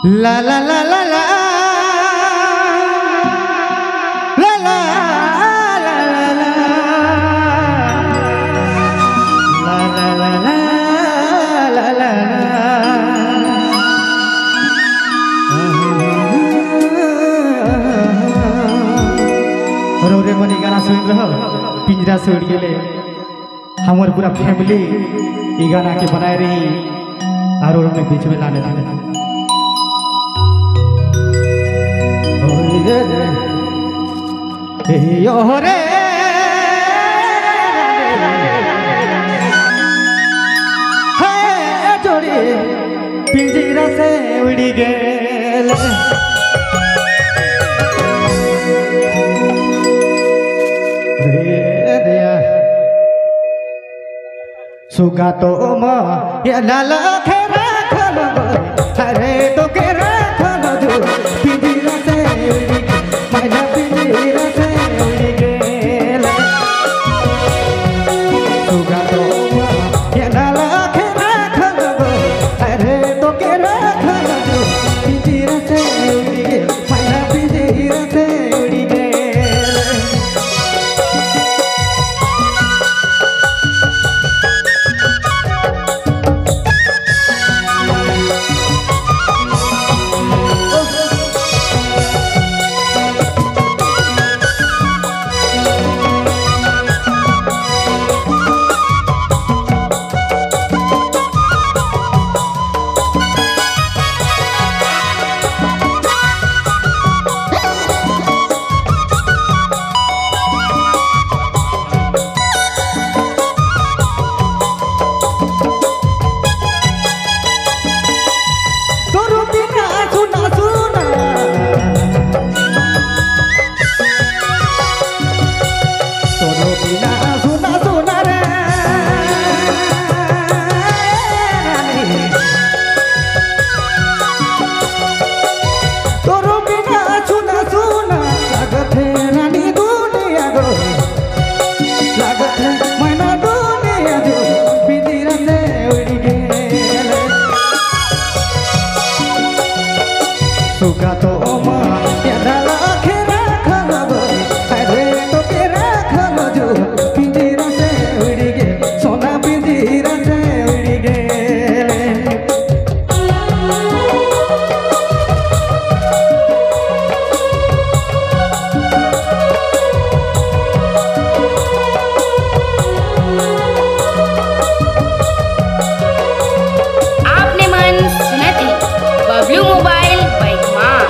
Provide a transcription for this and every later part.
ला ला ला ला ला ला ला ला ला ला ला रो रे मनी गाना सुन रहा पिंजरा से उड़ गेले हमार पूरा फैमिली ये गाना के बनाए रही और उन्होंने बीच में लाने थे रे जोड़ी पिंजरा से उड़ी गेल सुगा तो ये लाल खेरा खलो अरे तो केरा खलो जो पिंजरा से उड़ी मैना पिंजरा से उड़ी गेल सुगा तो ये लाल खेरा खलो अरे तो केरा खलो जो पिंजरा से उड़ी गेल मैना पिंजरा से उड़ी गेल सुगा तो जो पिंजरा से उड़ी गेल सोना पिंजरा से उड़ी गेल आपने मन सुना थी बबलू मोबाइल बाइक माँ।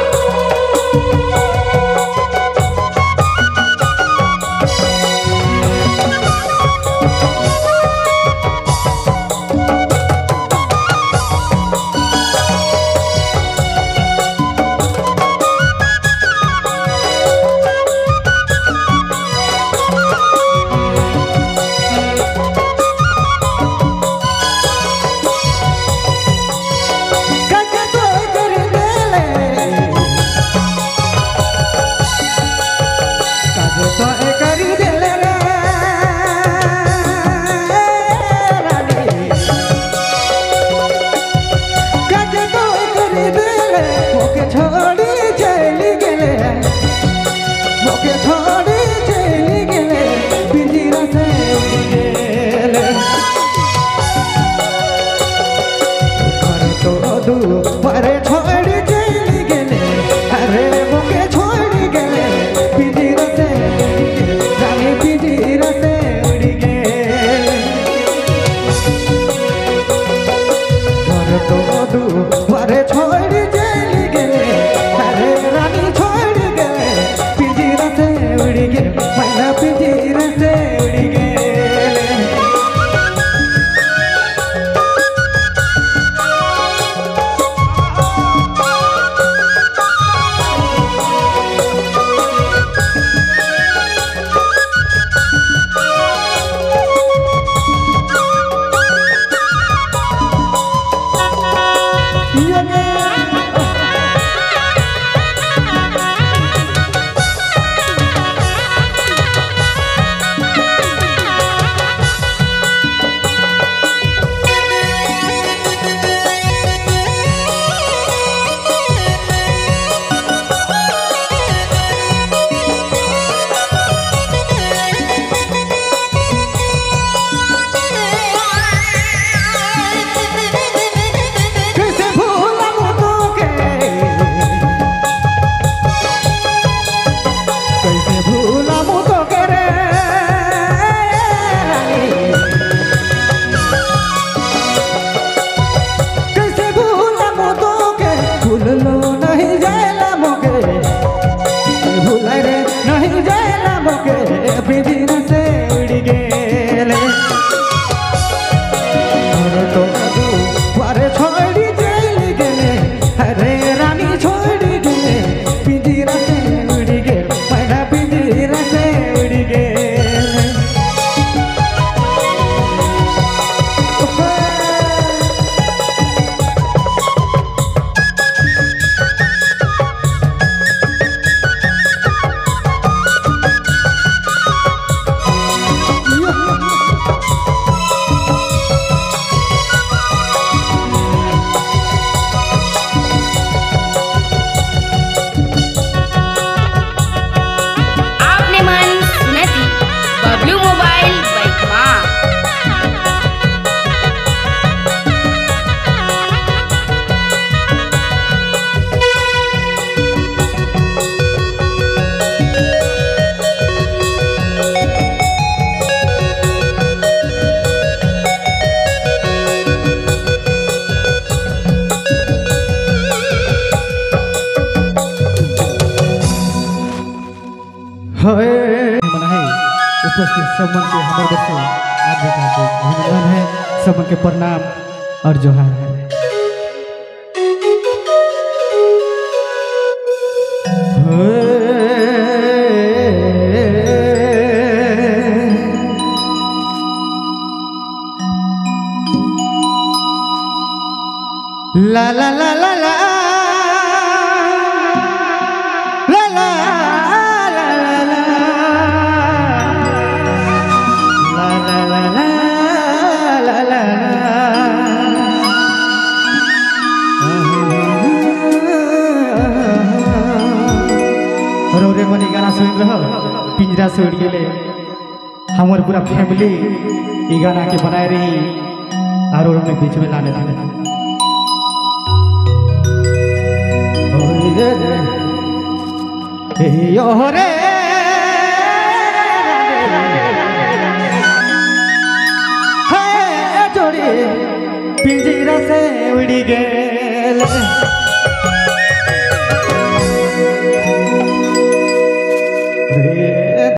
भूललो नहीं जाएला मोके भूले रे नहीं जाएला मोके पिंजरा से उड़ गेले और तो द्वारे छोड़ी चल गेले अरे रानी छोड़ी गेले पिंजरा से उड़ गेले मैना पिंजरा से उड़ गेले उपस्थित सब मन के हमारे बच्चे आज अभिनंदन है सब मन के प्रणाम और जोहार है ला ला ला ला ला रोरे मनी गाना सुन रहा पिंजरा से उड़ गेले हमारे पूरा फैमिली ये गाना के बनाए रही और उन्होंने बीच में लाने थे रे जोड़ी पिंजरा से उड़ गेले रे